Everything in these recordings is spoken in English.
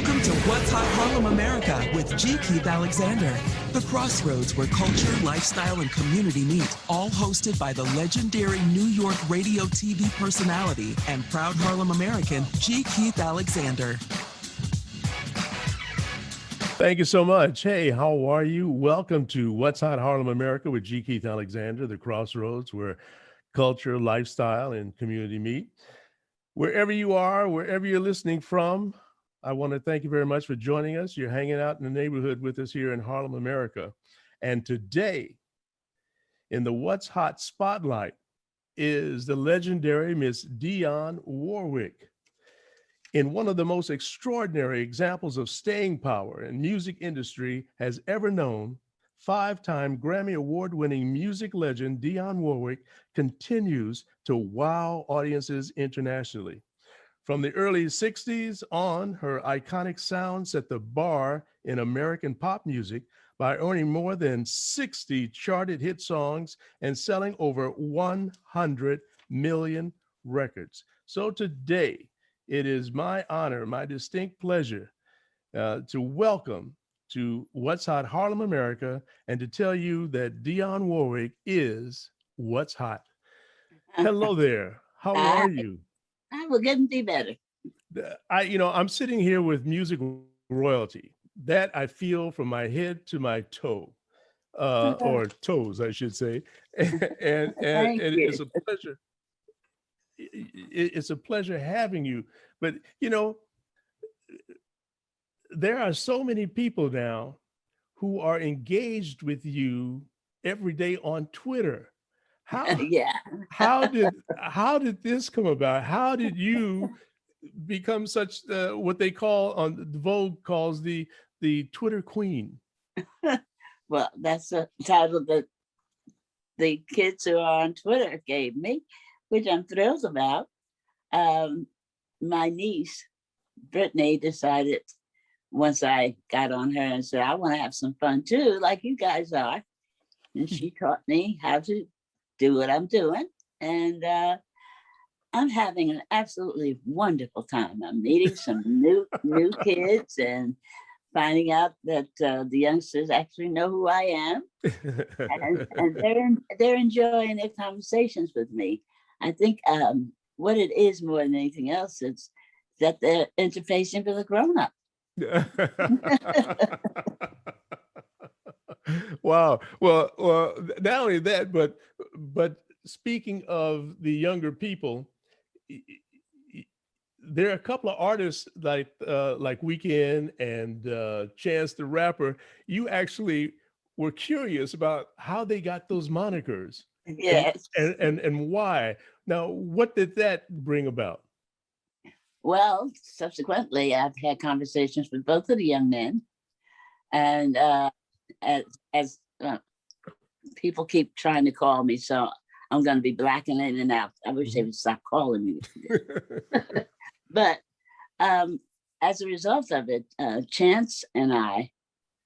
Welcome to What's Hot Harlem America with G. Keith Alexander. The crossroads where culture, lifestyle, and community meet, all hosted by the legendary New York radio TV personality and proud Harlem American, G. Keith Alexander. Thank you so much. Hey, how are you? Welcome to What's Hot Harlem America with G. Keith Alexander, the crossroads where culture, lifestyle, and community meet. Wherever you are, wherever you're listening from, I want to thank you very much for joining us. You're hanging out in the neighborhood with us here in Harlem, America. And today, in the What's Hot Spotlight, is the legendary Miss Dionne Warwick. In one of the most extraordinary examples of staying power in music industry has ever known, five-time Grammy Award-winning music legend Dionne Warwick continues to wow audiences internationally. From the early 60s on, her iconic sound set the bar in American pop music by earning more than 60 charted hit songs and selling over 100 million records. So today, it is my honor, my distinct pleasure to welcome to What's Hot Harlem America and to tell you that Dionne Warwick is What's Hot. Hello there. How are you? We're getting to be better. I'm sitting here with music royalty that I feel from my head to my toe, or toes, I should say. And it's a pleasure. It's a pleasure having you. But, there are so many people now who are engaged with you every day on Twitter. How did this come about? How did you become such what they call on the Vogue calls the Twitter queen? Well, that's a title that the kids who are on Twitter gave me, which I'm thrilled about. My niece, Brittany, decided once I got on her and said, I want to have some fun too, like you guys are. And she taught me how to do what I'm doing. And I'm having an absolutely wonderful time. I'm meeting some new kids and finding out that the youngsters actually know who I am. and they're enjoying their conversations with me. I think what it is more than anything else is that they're interfacing with a grown-up. Wow. Well, not only that, but speaking of the younger people, there are a couple of artists like Weeknd and Chance the Rapper. You actually were curious about how they got those monikers. Yes. And why. Now, what did that bring about? Well, subsequently, I've had conversations with both of the young men, and as people keep trying to call me, so I'm going to be blacking in and out. I wish they would stop calling me. But as a result of it, Chance and I,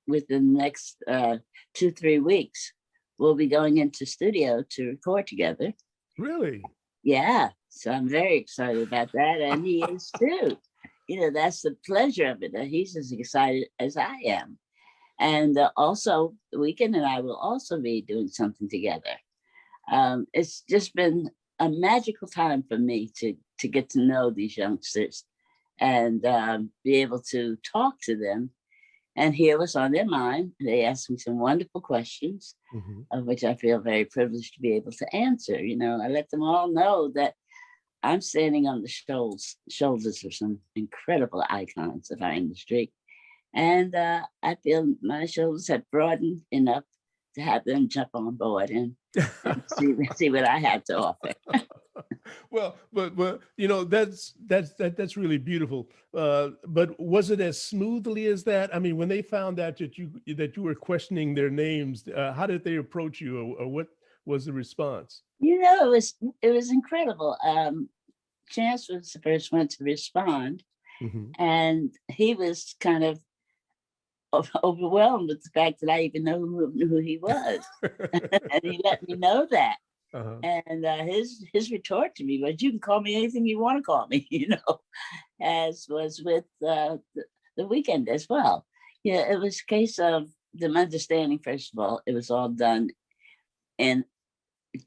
within the next 2-3 weeks, will be going into studio to record together. Really? Yeah. So I'm very excited about that. And he is too. That's the pleasure of it. He's as excited as I am. And also, Weeknd and I will also be doing something together. It's just been a magical time for me to get to know these youngsters and be able to talk to them and hear what's on their mind. They asked me some wonderful questions, of which I feel very privileged to be able to answer. I let them all know that I'm standing on the shoulders of some incredible icons of our industry. And I feel my shoulders have broadened enough to have them jump on board and see what I have to offer. Well, but that's really beautiful. But was it as smoothly as that? I mean, when they found out that you were questioning their names, how did they approach you, or what was the response? It was incredible. Chance was the first one to respond, and he was kind of overwhelmed with the fact that I even knew who he was, and he let me know that. And his retort to me was, "You can call me anything you want to call me," as was with the weekend as well. Yeah, it was a case of them understanding, first of all, it was all done in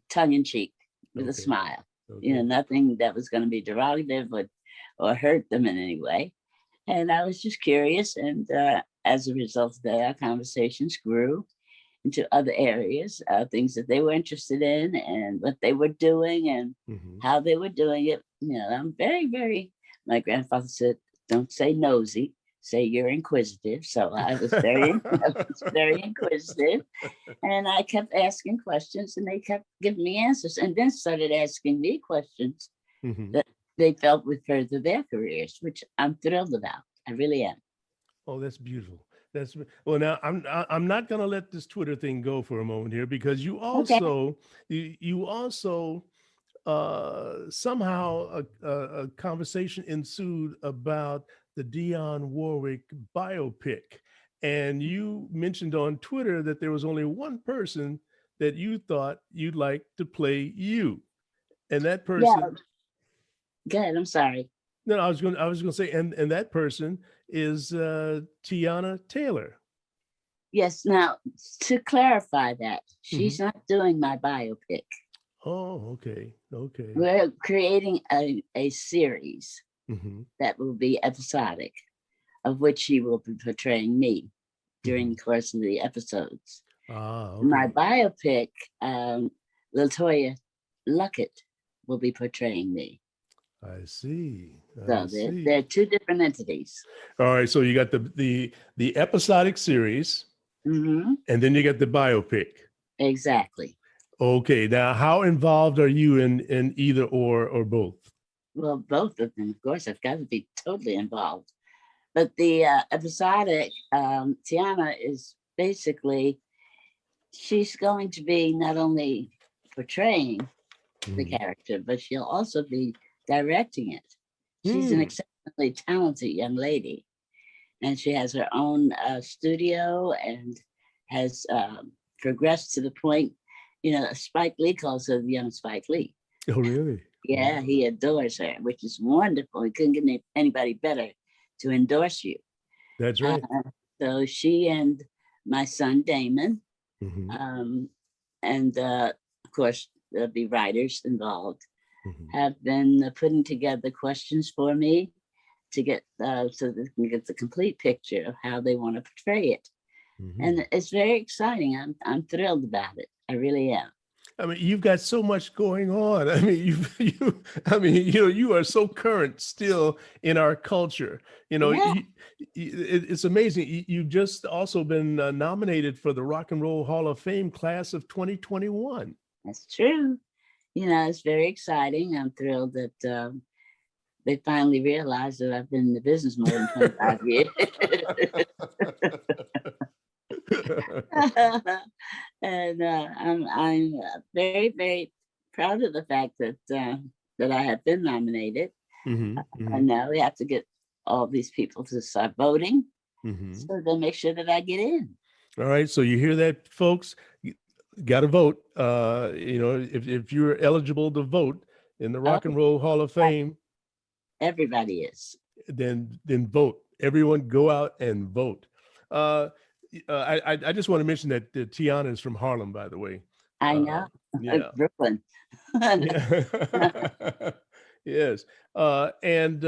tongue in cheek with a Okay. smile. Okay. Nothing that was going to be derogative or hurt them in any way. And I was just curious. And as a result of that, our conversations grew into other areas, things that they were interested in and what they were doing and Mhm. how they were doing it. I'm very, very, my grandfather said, don't say nosy, say you're inquisitive. So I was I was very inquisitive. And I kept asking questions and they kept giving me answers and then started asking me questions Mhm. that they felt would further their careers, which I'm thrilled about. I really am. Oh, that's beautiful. Well. Now, I'm not going to let this Twitter thing go for a moment here because Okay. you also somehow a conversation ensued about the Dionne Warwick biopic, and you mentioned on Twitter that there was only one person that you thought you'd like to play you, and that Yeah. person. Good. I'm sorry. No, I was going to say, and that person is Tiana Taylor. Yes. Now, to clarify that, Hmm. she's not doing my biopic. Oh, okay, okay. We're creating a series Hmm. that will be episodic, of which she will be portraying me during Hmm. the course of the episodes. Ah, My okay. biopic, Latoya Luckett will be portraying me. I see. I So see. they're two different entities. All right, so you got the episodic series, Hmm. and then you got the biopic. Exactly. Okay, now how involved are you in either or both? Well, both of them, of course, have got to be totally involved. But the episodic, Tiana is basically, she's going to be not only portraying the Mhm. character, but she'll also be directing it. She's an Hmm. exceptionally talented young lady, and she has her own studio and has progressed to the point, Spike Lee calls her the young Spike Lee. Oh, really? Yeah, Wow. he adores her, which is wonderful. He couldn't get anybody better to endorse you. That's Uh, right. so she and my son Damon, Hmm. um, and of course there'll be writers involved, Hmm. have been putting together questions for me to get so they can get the complete picture of how they want to portray it. Hmm. And it's very exciting. I'm thrilled about it. I really am. I mean, you've got so much going on. I mean, I mean, you are so current still in our culture. Yeah, It's amazing. You've just also been nominated for the Rock and Roll Hall of Fame class of 2021. that's true. It's very exciting. I'm thrilled that they finally realized that I've been in the business more than 25 years. And I'm very, very proud of the fact that I have been nominated. Hmm. And Hmm. now we have to get all these people to start voting Hmm. so they make sure that I get in. All right. So you hear that, folks? You got to vote. If you're eligible to vote in the Oh, Rock and Roll Hall of I- Fame, everybody is. then vote. Everyone go out and vote. Uh, I just want to mention that Tiana is from Harlem, by the way. I Uh, know. yeah. Brooklyn. Yeah. Yes. And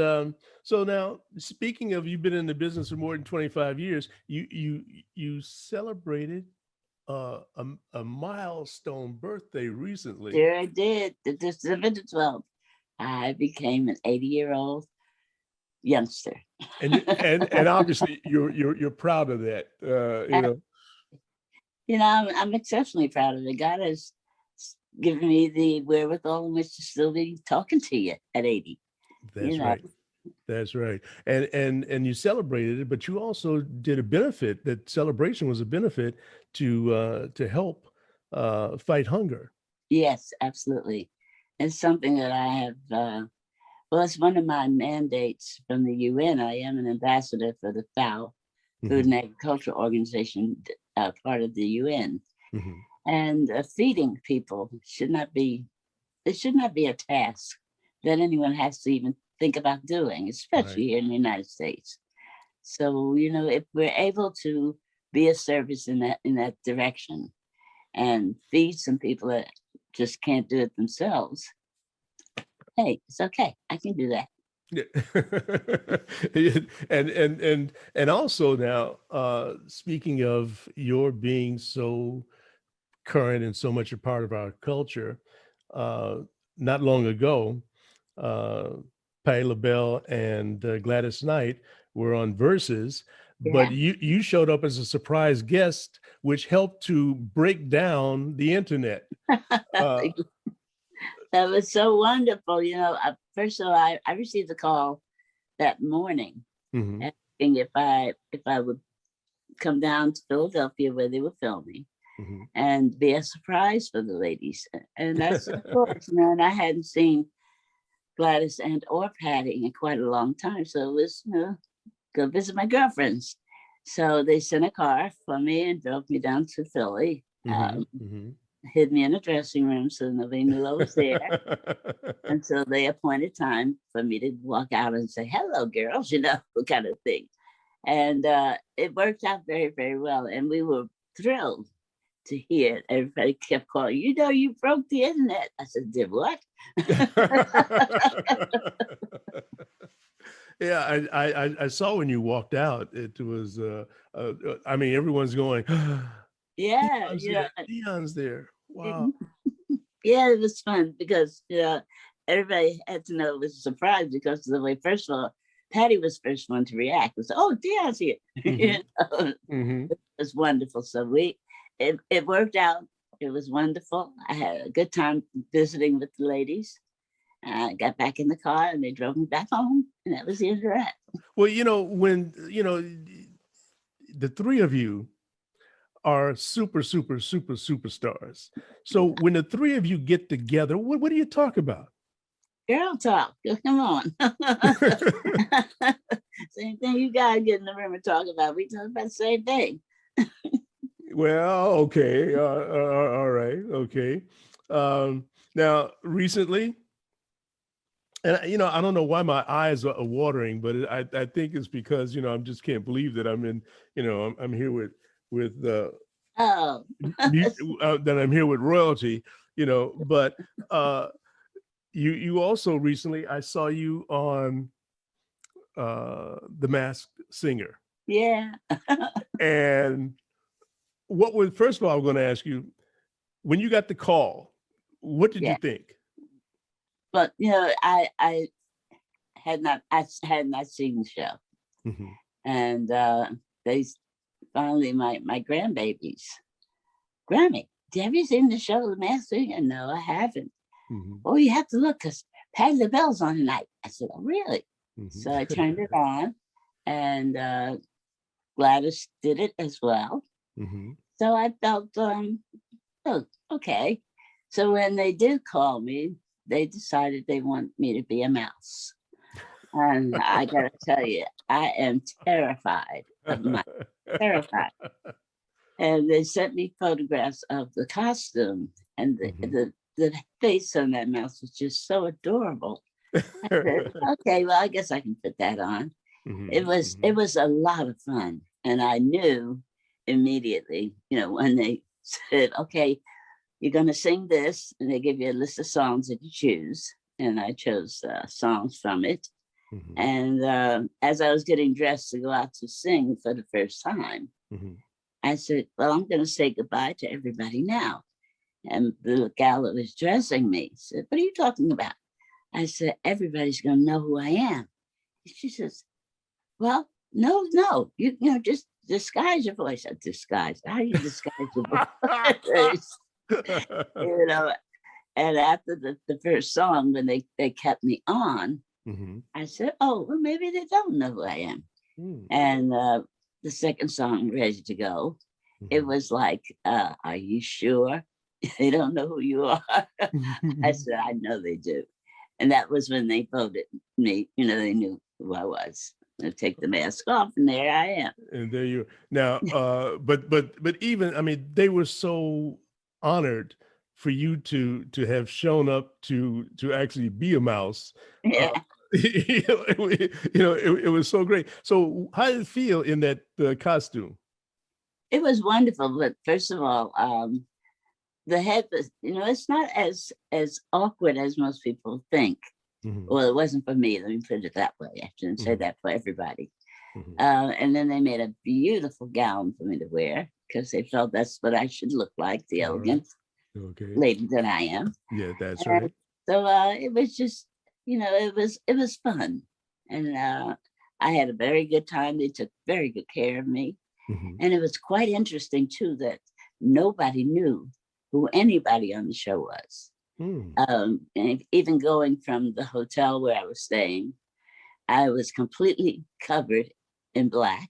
so now, speaking of, you've been in the business for more than 25 years. You celebrated a milestone birthday recently, Sure I did. December the 12th, I became an 80-year-old youngster. and obviously you're proud of that. I'm exceptionally proud of it. God has given me the wherewithal in which to still be talking to you at 80. You That's know, right. That's right. And you celebrated it, but you also did a benefit. That celebration was a benefit to help fight hunger. yes, absolutely. It's something that I have, well, it's one of my mandates from the UN. I am an ambassador for the FAO, Food and Hmm. Agriculture Organization, part of the UN. Hmm. And feeding people it should not be a task that anyone has to even think about doing, Right. especially here in the United States. So, if we're able to be a service in that direction and feed some people that just can't do it themselves, hey, it's okay. I can do that. Yeah. And also now, speaking of your being so current and so much a part of our culture, uh, not long ago, uh, Patti LaBelle and Gladys Knight were on Versus, but Yeah. you showed up as a surprise guest, which helped to break down the internet. Uh, That was so wonderful. First of all, I received a call that morning mhm, asking if I would come down to Philadelphia where they were filming mhm. and be a surprise for the ladies. And that's of course, and I hadn't seen Gladys and or Patty in quite a long time. So it was, go visit my girlfriends. So they sent a car for me and drove me down to Philly, Mhm, mhm. hid me in a dressing room so nobody knew I was there. Until they appointed time for me to walk out and say, hello, girls, kind of thing. And it worked out very, very well. And we were thrilled to hear it. Everybody kept calling, you broke the internet. I said, did what? Yeah, I saw when you walked out. It was, I mean, everyone's going, Yeah, Dionne's there, Dionne's there. Wow. yeah, it was fun because, everybody had to know it was a surprise because of the way, first of all, Patty was the first one to react. Was, oh, Dionne's here. Mhm, mhm. It was wonderful. So it worked out. It was wonderful. I had a good time visiting with the ladies. I got back in the car and they drove me back home, and that was the end of that. Well, when, the three of you are super, super, super, superstars. So when the three of you get together, what do you talk about? Girl talk. Come on. Same thing you guys get in the room and talk about. We talk about the same thing. Well, okay. All right. Okay. Now, recently, and I don't know why my eyes are watering, but I think it's because I just can't believe that I'm in. I'm here with Oh, that I'm here with royalty. But you also recently I saw you on The Masked Singer, yeah. and what was first of all I'm going to ask you, when you got the call, what did you Yeah. think? But I had not seen the show, Mhm, and they finally my grandbabies, Grammy, have you seen the show The Masked Singer? No, I haven't. mhm, Oh, you have to look because Patti LaBelle's on tonight. I said, oh, really? mhm, So I turned it on, and Gladys did it as well. mhm. So I felt, oh, okay. So when they did call me, they decided they want me to be a mouse. And I gotta tell you, I am terrified of my terrified. And they sent me photographs of the costume, and Mhm. the face on that mouse was just so adorable. I said, okay, well, I guess I can put that on. It Mhm, was it mhm, was a lot of fun, and I knew immediately, when they said, okay, you're going to sing this, and they give you a list of songs that you choose, and I chose songs from it. mhm, And as I was getting dressed to go out to sing for the first time, mhm. I said, well, I'm going to say goodbye to everybody now. And the gal that was dressing me said, what are you talking about? I said, everybody's going to know who I am. She says, well, no, just disguise your voice. I disguise. How do you disguise your voice? you know, and after the first song, when they kept me on, Mhm, I said, oh, well, maybe they don't know who I am. mm, And the second song, Ready to Go, it mhm. was like, are you sure? They don't know who you are. I said, I know they do. And that was when they voted me, they knew who I was. I take the mask off, and there I am. And there you now, but even I mean, they were so honored for you to have shown up to actually be a mouse. Uh, Yeah. It was so great. So how did it feel in that costume? It was wonderful, but first of all, the head was, it's not as awkward as most people think. Mhm, Well, it wasn't for me. Let me put it that way. I shouldn't say mhm, that for everybody. mhm. And then they made a beautiful gown for me to wear because they felt that's what I should look like, the All right. elegant Okay. lady that I am. Yeah, that's And right. so it was just, it was fun, and I had a very good time. They took very good care of me, Mhm. and it was quite interesting too that nobody knew who anybody on the show was. Mm, And even going from the hotel where I was staying, I was completely covered in black.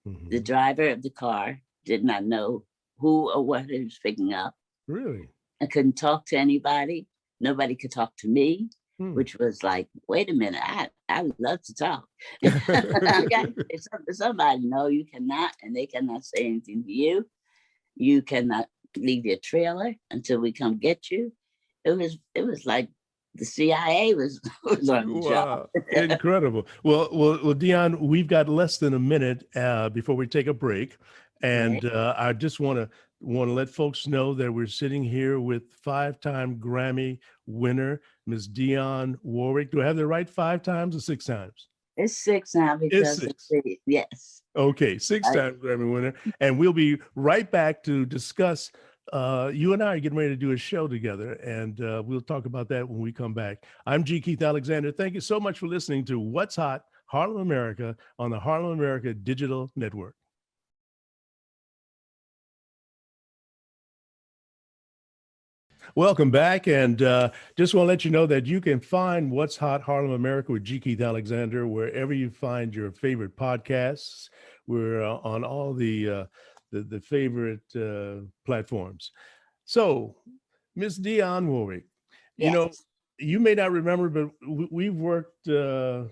The mhm. driver of the car did not know who or what he was picking up. Really? I couldn't talk to anybody. Nobody could talk to me, Mm. which was like, wait a minute, I would love to talk. I got to say something to somebody. No, you cannot, and they cannot say anything to you. You cannot leave your trailer until we come get you. It was like the CIA was was on the job. Wow, incredible. Well, Dionne, we've got less than a minute before we take a break, Right. and I just want to let folks know that we're sitting here with five-time Grammy winner Miss Dionne Warwick. Do I have the right five times or six times? It's six now It's because of six. yes. Okay, I, six-time Grammy winner, and we'll be right back to discuss. You and I are getting ready to do a show together, and we'll talk about that when we come back. I'm G. Keith Alexander. Thank you so much for listening to What's Hot, Harlem America on the Harlem America Digital Network. Welcome back, and just want to let you know that you can find What's Hot Harlem America with G. Keith Alexander wherever you find your favorite podcasts. We're on all the favorite platforms. So, Miss Dionne Warwick, you know, yes. you may not remember, but we've worked a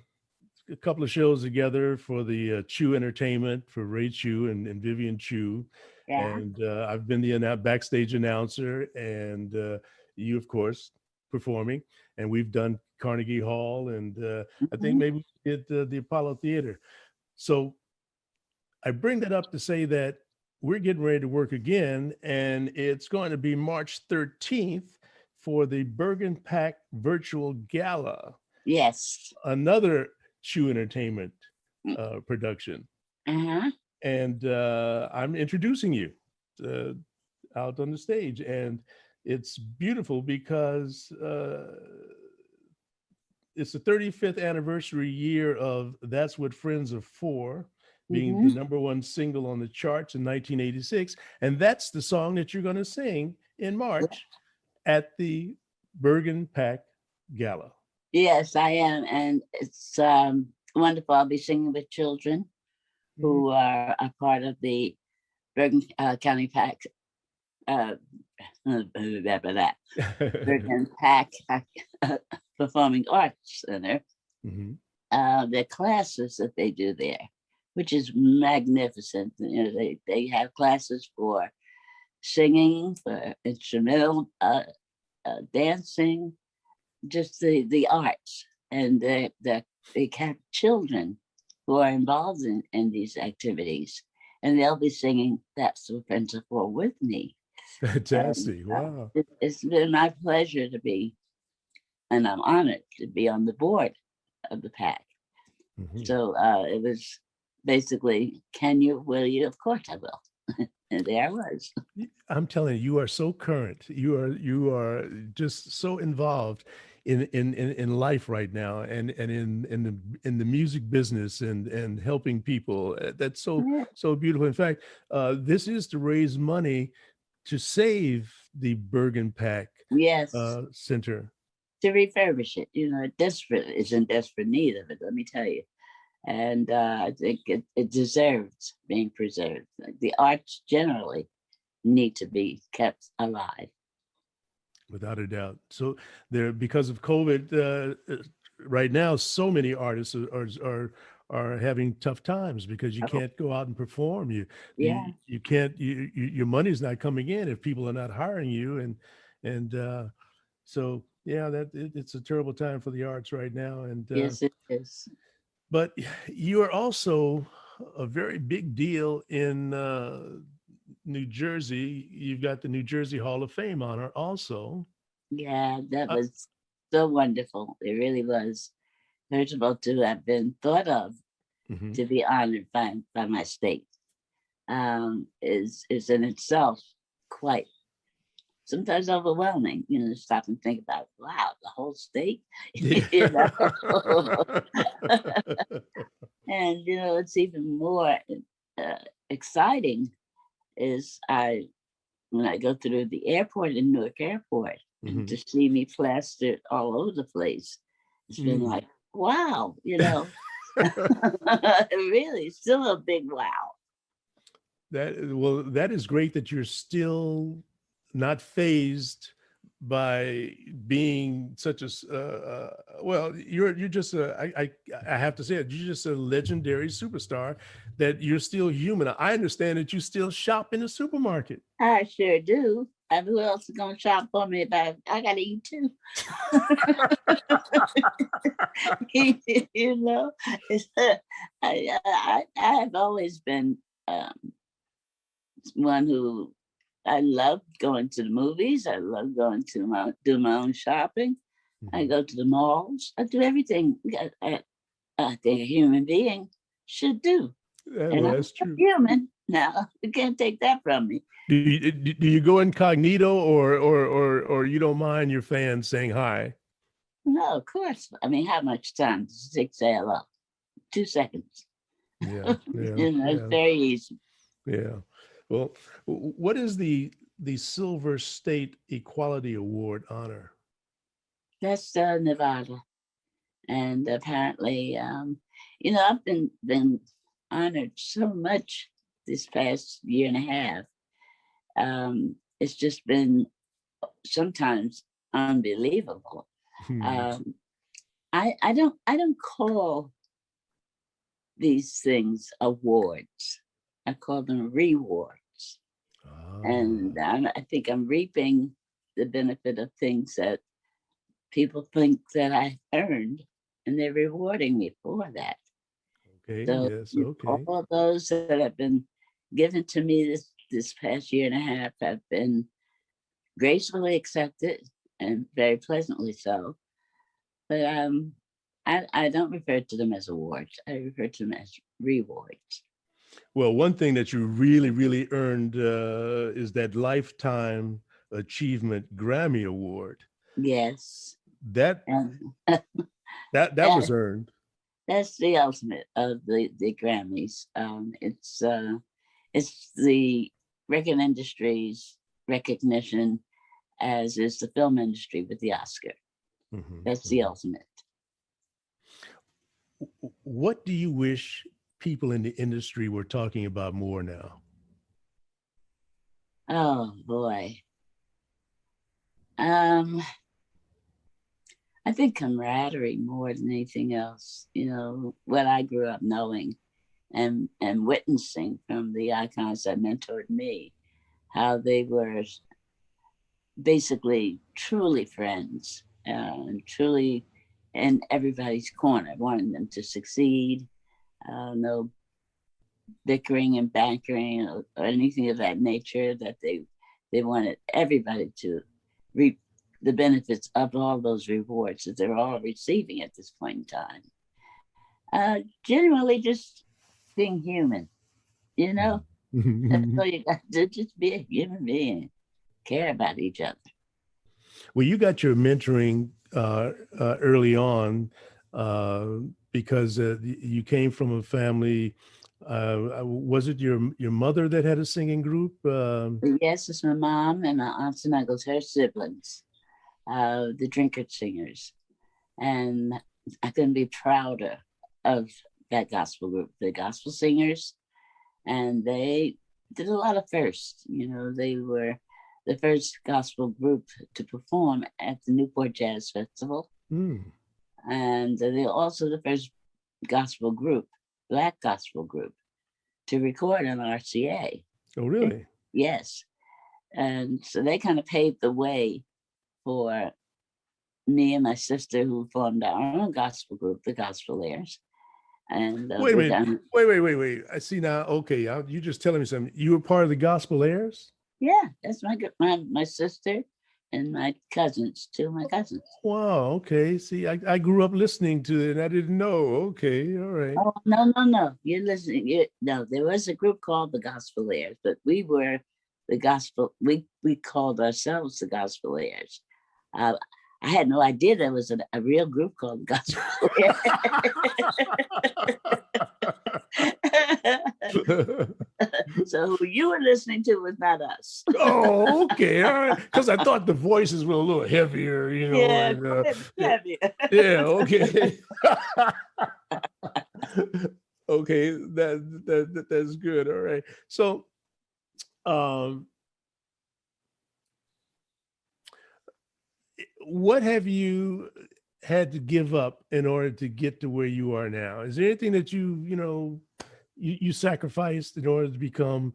couple of shows together for the Chew Entertainment for Ray Chew and Vivian Chew, Yeah. and I've been the backstage announcer, and you, of course, performing. And we've done Carnegie Hall, and I think Mhm. maybe we did the Apollo Theater. So I bring that up to say that we're getting ready to work again, and it's going to be March 13th for the Bergen Pack Virtual Gala, Yes. another Chew Entertainment production. Uh-huh. And I'm introducing you uh, out on the stage. And it's beautiful because it's the 35th anniversary year of That's What Friends Are For, being the Hmm. number one single on the charts in 1986. And that's the song that you're going to sing in March at the Bergen Pack Gala. Yes, I am. And it's wonderful. I'll be singing with children Mhm. who are a part of the Bergen County Pack, uh, that, Bergen Pack Performing Arts Center. Mhm. The classes that they do there, which is magnificent. They have classes for singing, for instrumental dancing, just the arts, and they have children who are involved in these activities, and they'll be singing "That's What Friends Are For" with me. And Fantastic. Wow. it's been my pleasure to be, and I'm honored to be on the board of the pack. Mhm. So it was basically, can you, will you? Of course I will. And there I was. I'm telling you, you are so current. You are just so involved in life right now, and in the music business and helping people. That's Yeah. so beautiful. In fact, this is to raise money to save the Bergen Pack Yes, Center. to refurbish it. Desperate is in desperate need of it, let me tell you. And I think it deserves being preserved. Like, the arts generally need to be kept alive. Without a doubt. So there, because of COVID, right now, so many artists are having tough times because you Oh, can't go out and perform. yeah. You can't your money's not coming in if people are not hiring you, and so Yeah, it's a terrible time for the arts right now, and Yes, it is. but you are also a very big deal in New Jersey. You've got the New Jersey Hall of Fame honor also. Yeah, that Uh, was so wonderful. It really was. First of all, to have been thought of mhm. to be honored by my state is in itself quite sometimes overwhelming. You know, to stop and think about, wow, the whole state, Yeah. you know. And you know, it's even more uh, exciting is I when I go through the airport in Newark Airport and Mhm. to see me plastered all over the place, it's been Mm. like, wow, you know, really still a big wow. That is great that you're still not phased by being such a well, you're just a I have to say it, you're just a legendary superstar, that you're still human. I understand that you still shop in the supermarket. I sure do. And who else is gonna shop for me? But I gotta eat too. You know, it's, I have always been one who I love going to the movies. I love going to do my own shopping. I Mhm. go to the malls. I do everything I think a human being should do. Yeah, And well, I'm that's a true. human now. You can't take that from me. Do you go incognito, or you don't mind your fans saying hi? No, of course. I mean, how much time does it take to say hello? 2 seconds. Yeah, yeah, You know, it's yeah, very easy. yeah. Well, what is the Silver State Equality Award honor? That's Nevada. And apparently, you know, I've been honored so much this past year and a half. It's just been sometimes unbelievable. Hmm. Um, I don't call these things awards. I call them rewards, and Ah, I think I'm reaping the benefit of things that people think that I earned, and they're rewarding me for that. okay, So yes, all okay. of those that have been given to me this past year and a half have been gracefully accepted and very pleasantly so. But I don't refer to them as awards. I refer to them as rewards. Well, one thing that you really earned is that Lifetime Achievement Grammy Award. Yes, That and that was that, earned. that's the ultimate of the Grammys. It's the record industry's recognition, as is the film industry with the Oscar. Mhm, That's the mhm. ultimate. What do you wish people in the industry were talking about more now? Oh boy. Um, I think camaraderie more than anything else. You know, what I grew up knowing and witnessing from the icons that mentored me, how they were basically truly friends and truly in everybody's corner, wanting them to succeed. No bickering and bankering or anything of that nature. That they wanted everybody to reap the benefits of all those rewards that they're all receiving at this point in time. Generally, just being human. You know, that's Mhm. all you got to do. Just be a human being. Care about each other. Well, you got your mentoring early on uh, because you came from a family. Was it your mother that had a singing group? Yes, it's my mom and my aunts and uncles, her siblings, the Drinkard Singers. And I couldn't be prouder of that gospel group, the gospel singers. And they did a lot of firsts. You know, they were the first gospel group to perform at the Newport Jazz Festival. Hmm. And they're also the first gospel group, Black gospel group, to record on RCA. Oh, really? Yes. And so they kind of paved the way for me and my sister who formed our own gospel group, the Gospelaires. And Wait a minute. Wait. I see now. Okay, you just telling me something. You were part of the Gospelaires? Yeah, that's my sister and my cousins, two of my cousins. Wow. Okay. See, I grew up listening to it and I didn't know. Okay. All right. Oh, no. You're listening. No, there was a group called the Gospelaires, but we were the gospel. We called ourselves the Gospelaires. I had no idea there was a real group called the Gospelaires. So who you were listening to was not us. Oh, okay. All right. Because I thought the voices were a little heavier, you know. Yeah, And, heavier. yeah, okay. Okay, that's good. All right. So what have you had to give up in order to get to where you are now? Is there anything that you sacrificed in order to become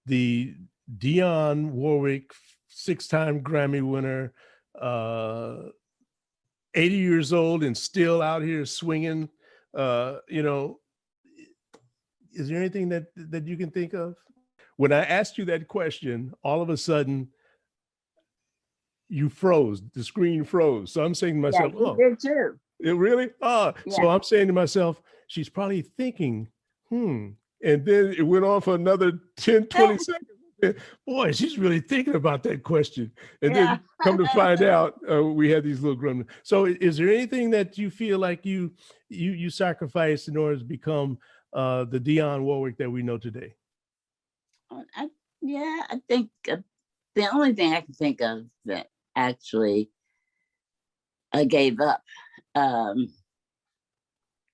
the Dionne Warwick 6-time Grammy winner, 80 years old and still out here swinging? Is there anything that you can think of? When I asked you that question, all of a sudden you froze. The screen froze. So I'm saying to myself, yeah, you did too. It really? Yeah. So I'm saying to myself, she's probably thinking, and then it went on for another 10, 20 seconds. Boy, she's really thinking about that question. And then come to find out, we had these little gremlins. So is there anything that you feel like you sacrificed in order to become the Dionne Warwick that we know today? I think the only thing I can think of that actually I gave up.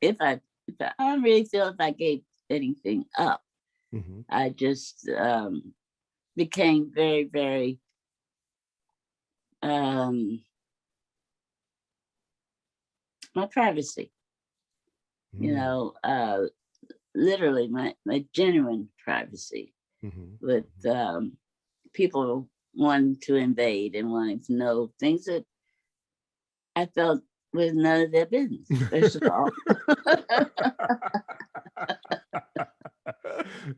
If I don't really feel if I gave anything up, I just became very, very my privacy. Literally my genuine privacy with people wanting to invade and wanting to know things that I felt was none of their business, first of all.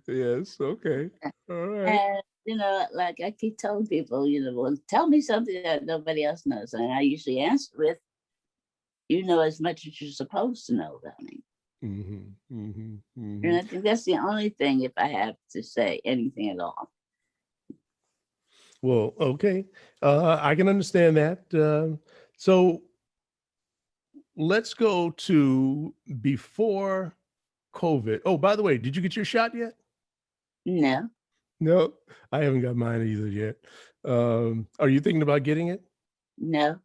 Yes, okay. All right. And, like I keep telling people, well, tell me something that nobody else knows. And I usually answer with, you know as much as you're supposed to know about me. And I think that's the only thing, if I have to say anything at all. Well, okay. I can understand that. So let's go to before COVID. Oh, by the way, did you get your shot yet? No. No, I haven't got mine either yet. Are you thinking about getting it? No.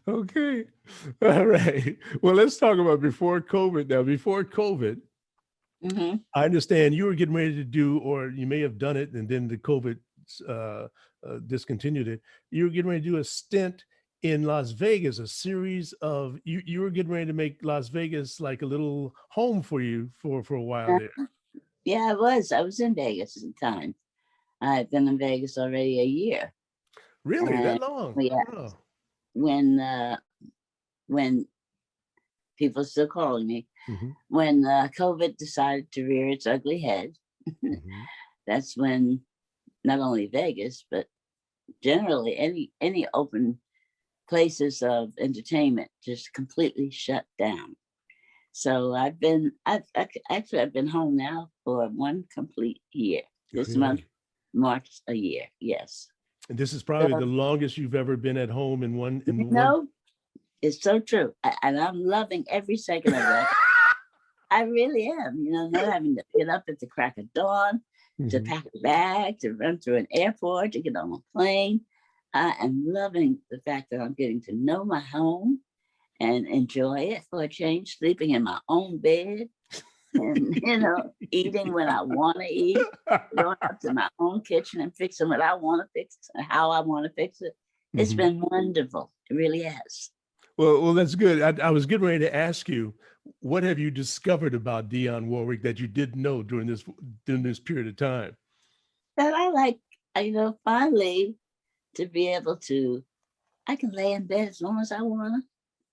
Okay. All right. Well, let's talk about before COVID now. Before COVID, I understand you were getting ready to do, or you may have done it, and then the COVID discontinued it. You were getting ready to do a stint in Las Vegas, a series of, you were getting ready to make Las Vegas like a little home for you for a while there. Yeah, I was in Vegas at the time. I've been in Vegas already a year. Really? That long? Yeah. Oh. When people are still calling me, when COVID decided to rear its ugly head, that's when not only Vegas, but generally any open places of entertainment just completely shut down. So I've been home now for one complete year. This month marks a year. Yes. And this is probably the longest you've ever been at home in one. It's so true. And I'm loving every second of that. I really am, not having to get up at the crack of dawn, to pack a bag, to run through an airport, to get on a plane. I am loving the fact that I'm getting to know my home and enjoy it for a change, sleeping in my own bed and, eating when I want to eat, going up to my own kitchen and fixing what I want to fix and how I want to fix it. It's been wonderful. It really has. Well, that's good. I was getting ready to ask you, what have you discovered about Dionne Warwick that you didn't know during this period of time? That I like, finally to be able to, I can lay in bed as long as I want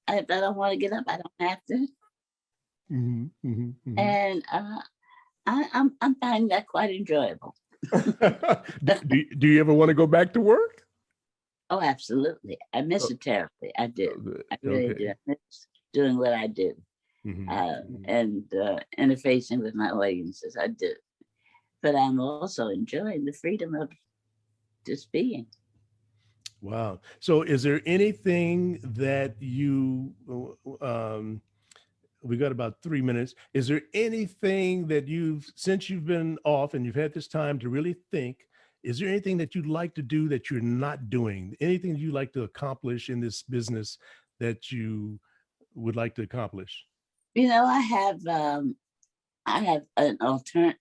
to. If I don't want to get up, I don't have to. Hmm, hmm, hmm. And I'm finding that quite enjoyable. Do you ever want to go back to work? Oh, absolutely. I miss Oh, it terribly. I do. oh, good. I really do. Okay. I miss doing what I do, Hmm, hmm. and interfacing with my audiences. I do. But I'm also enjoying the freedom of just being. Wow. So is there anything that we got about 3 minutes. Is there anything that since you've been off and you've had this time to really think, is there anything that you'd like to do that you're not doing? Anything you'd like to accomplish in this business that you would like to accomplish? I have an alternate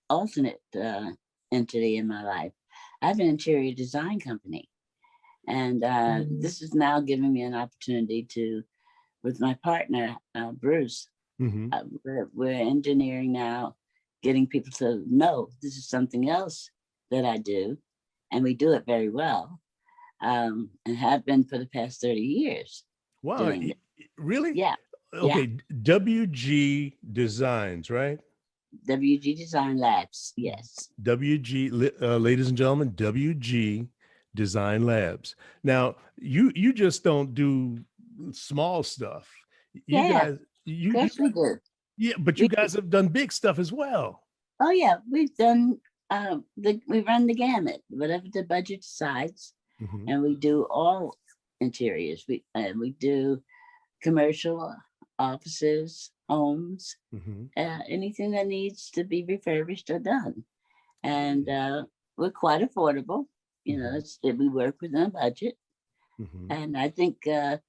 entity in my life. I have an interior design company, and this is now giving me an opportunity to, with my partner Bruce. Mm-hmm. We're engineering now, getting people to know this is something else that I do, and we do it very well, and have been for the past 30 years Wow. doing it. Really? Yeah, yeah. Okay. WG Designs, right? WG Design Labs. Yes. Ladies and gentlemen, WG Design Labs. Now, you just don't do small stuff. You Yeah, guys, of course we do. yeah, but you We guys have done big stuff as well. Oh yeah, we've done we run the gamut, whatever the budget decides, Hmm, and we do all interiors. We do commercial offices, homes, hmm. anything that needs to be refurbished or done. And we're quite affordable. Hmm, We work within a budget. hmm. And I think, go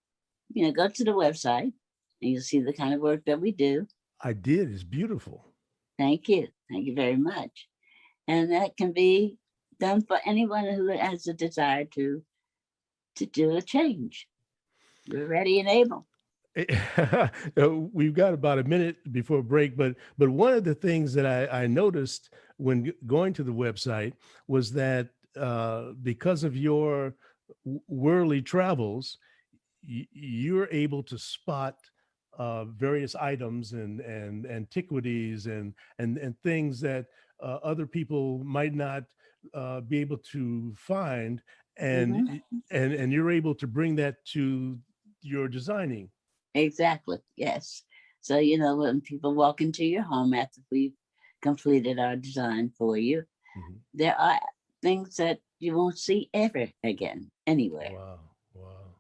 to the website and you'll see the kind of work that we do. I did. It's beautiful. Thank you. Thank you very much. And that can be done for anyone who has a desire to do a change. We're ready and able. We've got about a minute before break, but one of the things that I noticed when going to the website was that because of your worldly travels, you're able to spot various items and antiquities and things that other people might not be able to find, and Hmm. and you're able to bring that to your designing. Exactly. Yes. So, when people walk into your home after we've completed our design for you, Mhm. there are things that you won't see ever again anywhere. Wow, wow.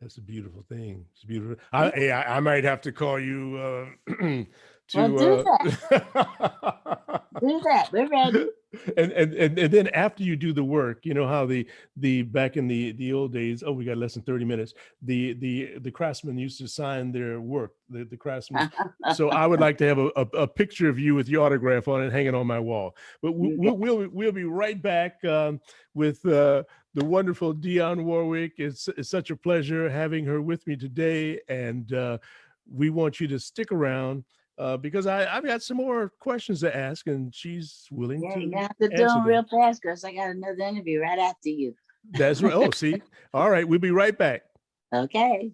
That's a beautiful thing. It's beautiful. Yeah. I might have to call you Well, do to that. Do that. We're ready. and then after you do the work, you know how the back in the old days, oh, we got less than 30 minutes. The craftsmen used to sign their work, the craftsmen. So I would like to have a picture of you with your autograph on it hanging on my wall. But You got we'll be right back with the wonderful Dionne Warwick. It's such a pleasure having her with me today, and we want you to stick around because I've got some more questions to ask, and she's willing Yeah, you to have to do answer them them. real fast because I got another interview right after you. That's right. Oh, see. All right, we'll be right back. Okay.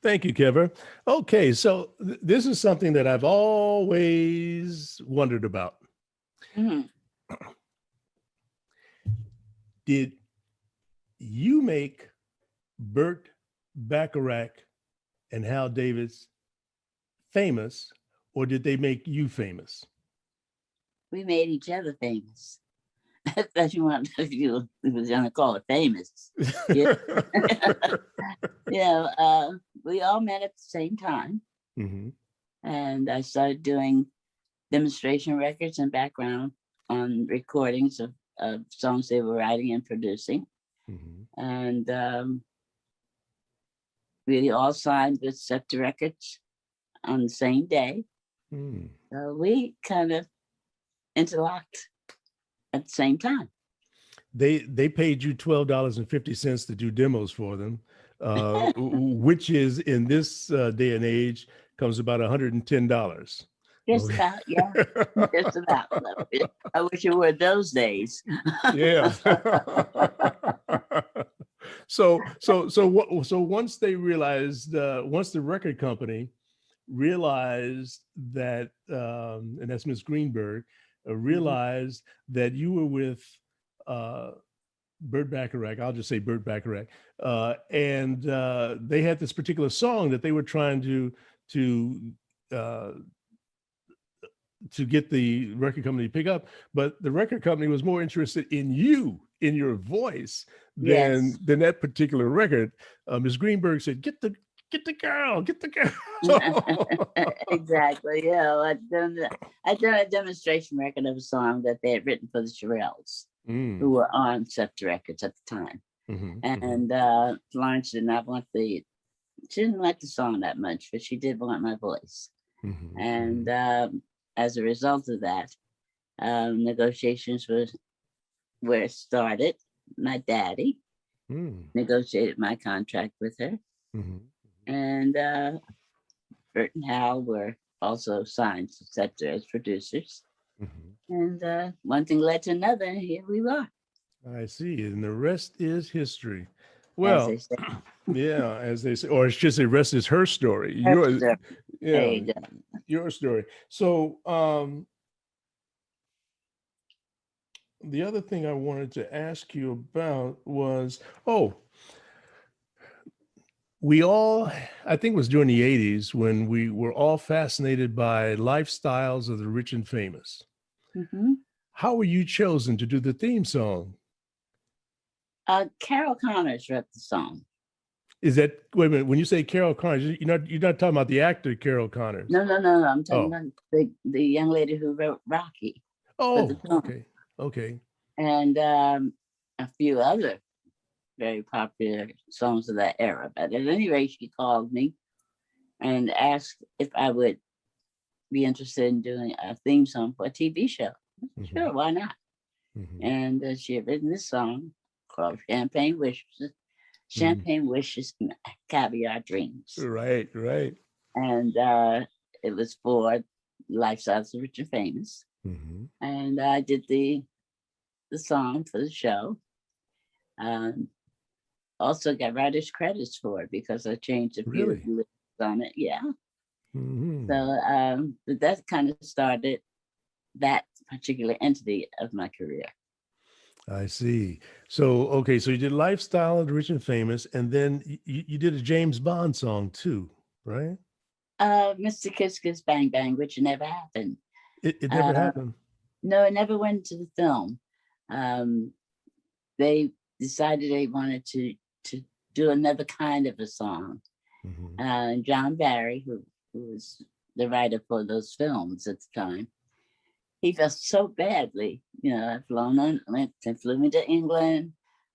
Thank you, Kevin. Okay, so this is something that I've always wondered about. Mhm. Did you make Burt Bacharach and Hal Davis famous, or did they make you famous? We made each other famous. That's if you was going to call it famous. Yeah. We all met at the same time. Hmm, And I started doing demonstration records and background on recordings of songs they were writing and producing. hmm. And we all signed with Scepter Records on the same day. Hmm. So we kind of interlocked at the same time. they paid you $12.50 to do demos for them, which is in this day and age comes about $110. Just Okay. about, yeah. Just about. I wish it were those days. Yeah. So once they realized, once the record company realized that, and that's Miss Greenberg, realized that you were with Burt Bacharach, I'll just say Burt Bacharach, and they had this particular song that they were trying uh, to get the record company to pick up, but the record company was more interested in you, in your voice, Yes. than that particular record. Ms. Greenberg said, "Get the girl, get the girl." Exactly. Yeah, I'd done a demonstration record of a song that they had written for the Shirelles, who were on Scepter Records at the time. And Florence did not want she didn't like the song that much, but she did want my voice. And as a result of that, negotiations were started. My daddy negotiated my contract with her. And Bert and Hal were also signed to Scepter as producers. And one thing led to another, and here we are. I see, and the rest is history. As Well, they say. yeah, as they say, or it's just the rest is her story. Her story. There Yeah, you go. your story. So, the other thing I wanted to ask you about was, we all, I think it was during the 80s when we were all fascinated by lifestyles of the rich and famous. How were you chosen to do the theme song? Carol Connors wrote the song. Is that, wait a minute, when you say Carol Connors, you're not talking about the actor Carol Connors? No. I'm talking about the young lady who wrote Rocky. Oh, okay. And a few other very popular songs of that era. But at any rate, she called me and asked if I would be interested in doing a theme song for a TV show. Sure, why not? And she had written this song called Champagne Wishes. Champagne Wishes, Caviar Dreams. Right. And it was for Lifestyles of the Rich and Famous. And I did the song for the show. Also got writer's credits for it because I changed a few lyrics on it. Yeah. So but that kind of started that particular entity of my career. I see. So, okay, so you did Lifestyle of the Rich and Famous, and then you did a James Bond song too, right? Mr. Kiss Kiss Bang Bang, which never happened. It never happened? No, it never went to the film. They decided they wanted to do another kind of a song. John Barry, who was the writer for those films at the time, he felt so badly. I've flew me to England.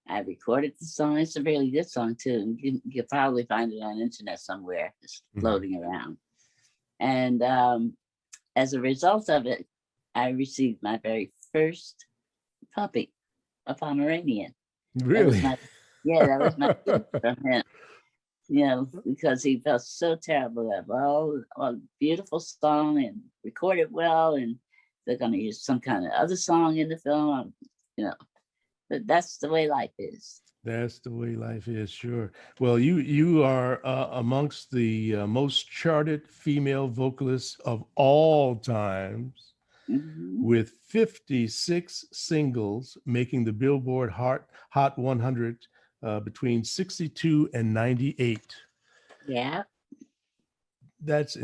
I recorded the song. It's a really good song too. You'll probably find it on the internet somewhere, just floating around. And as a result of it, I received my very first puppy, a Pomeranian. Really? That was my gift from him. Because he felt so terrible about a beautiful song and recorded well, and they're going to use some kind of other song in the film, but that's the way life is. That's the way life is, sure. Well, you are amongst the most charted female vocalists of all times, with 56 singles making the Billboard Hot 100 between 62 and 98. Yeah. That's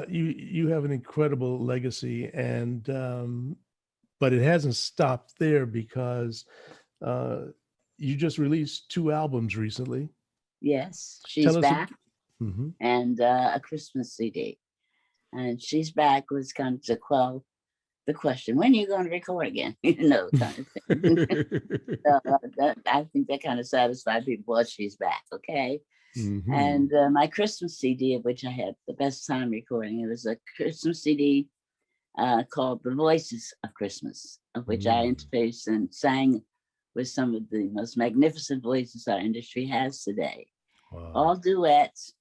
you have an incredible legacy, and but it hasn't stopped there because you just released 2 albums recently. Yes, She's Back and a Christmas CD. And She's Back was kind of to quell the question, when are you going to record again? Kind of thing. So, I think that kind of satisfied people. Well, she's back, okay? And my Christmas CD, of which I had the best time recording, it was a Christmas CD called The Voices of Christmas, of which I interfaced and sang with some of the most magnificent voices our industry has today. Wow. All duets,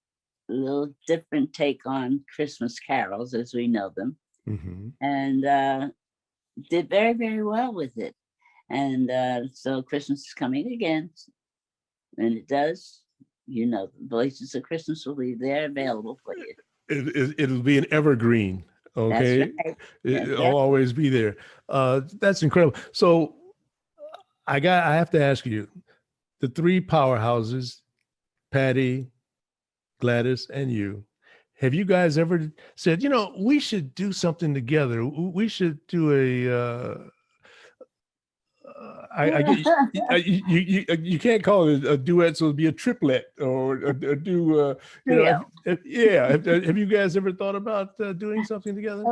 a little different take on Christmas carols as we know them, and did very, very well with it. And so Christmas is coming again. When it does, you know, the Voices of Christmas will be there available for you. It'll be an evergreen. Okay. That's right. It'll always be there. That's incredible. So I have to ask you, the three powerhouses, Patty, Gladys, and you, have you guys ever said, you know, we should do something together? We should do you can't call it a duet, so it'd be a triplet or do, you know, yeah. Have you guys ever thought about doing something together?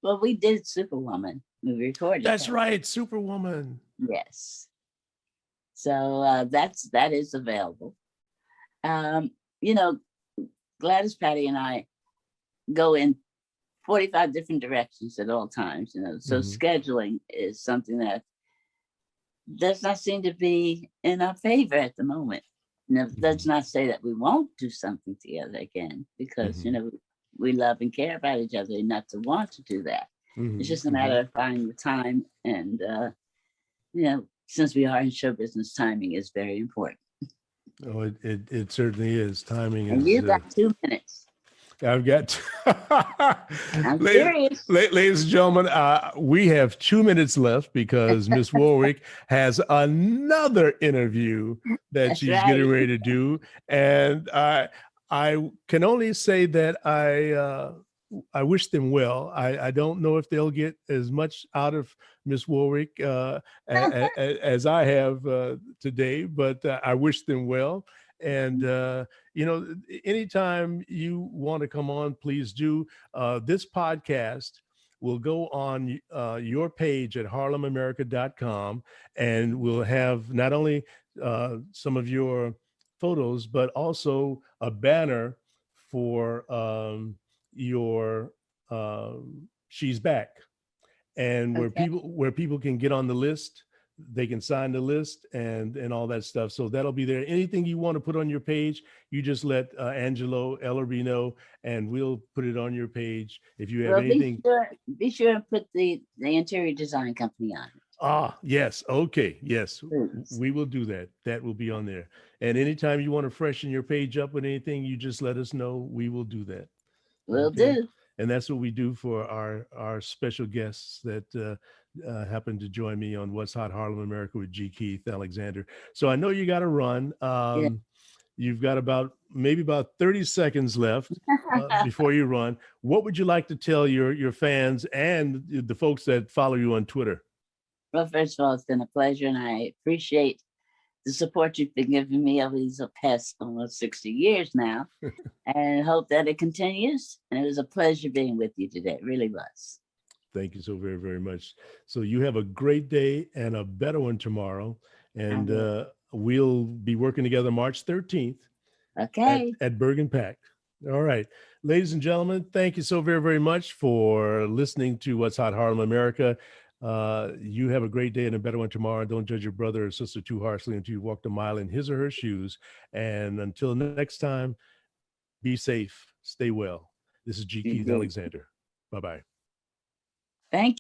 Well, we did Superwoman. We recorded. That's right, Superwoman. Yes. So that is available. You know, Gladys, Patty, and I go in 45 different directions at all times. You know, so scheduling is something that does not seem to be in our favor at the moment. Now, does not say that we won't do something together again, because you know, we love and care about each other enough to want to do that. It's just a matter of finding the time, and you know, since we are in show business, timing is very important. Oh, it certainly is. Timing and is. You've got 2 minutes. I've got. I'm serious. Ladies and gentlemen, we have 2 minutes left because Miss Warwick has another interview that she's getting ready to do, and I can only say that I wish them well. I don't know if they'll get as much out of Miss Warwick as I have today, but I wish them well. And, you know, anytime you want to come on, please do. This podcast will go on your page at harlemamerica.com, and we'll have not only some of your photos, but also a banner for your She's Back, and where people can get on the list. They can sign the list and all that stuff. So that'll be there. Anything you want to put on your page, you just let Angelo Ellerby know, and we'll put it on your page. If you have anything, be sure to put the interior design company on it. Ah, yes. Okay. Yes, we will do that. That will be on there. And anytime you want to freshen your page up with anything, you just let us know. We will do that. Will do. And that's what we do for our special guests that happen to join me on What's Hot Harlem America with G. Keith Alexander. So I know you got to run. You've got maybe about 30 seconds left before you run. What would you like to tell your fans and the folks that follow you on Twitter? Well, first of all, it's been a pleasure, and I appreciate the support you've been giving me over these past almost 60 years now, and hope that it continues. And it was a pleasure being with you today. It really was. Thank you so very, very much. So you have a great day and a better one tomorrow. And we'll be working together March 13th at Bergen Pack. All right. Ladies and gentlemen, thank you so very, very much for listening to What's Hot Harlem America. You have a great day and a better one tomorrow. Don't judge your brother or sister too harshly until you walked a mile in his or her shoes. And until next time, be safe, stay well. This is G. Keith Alexander. Bye-bye. Thank you.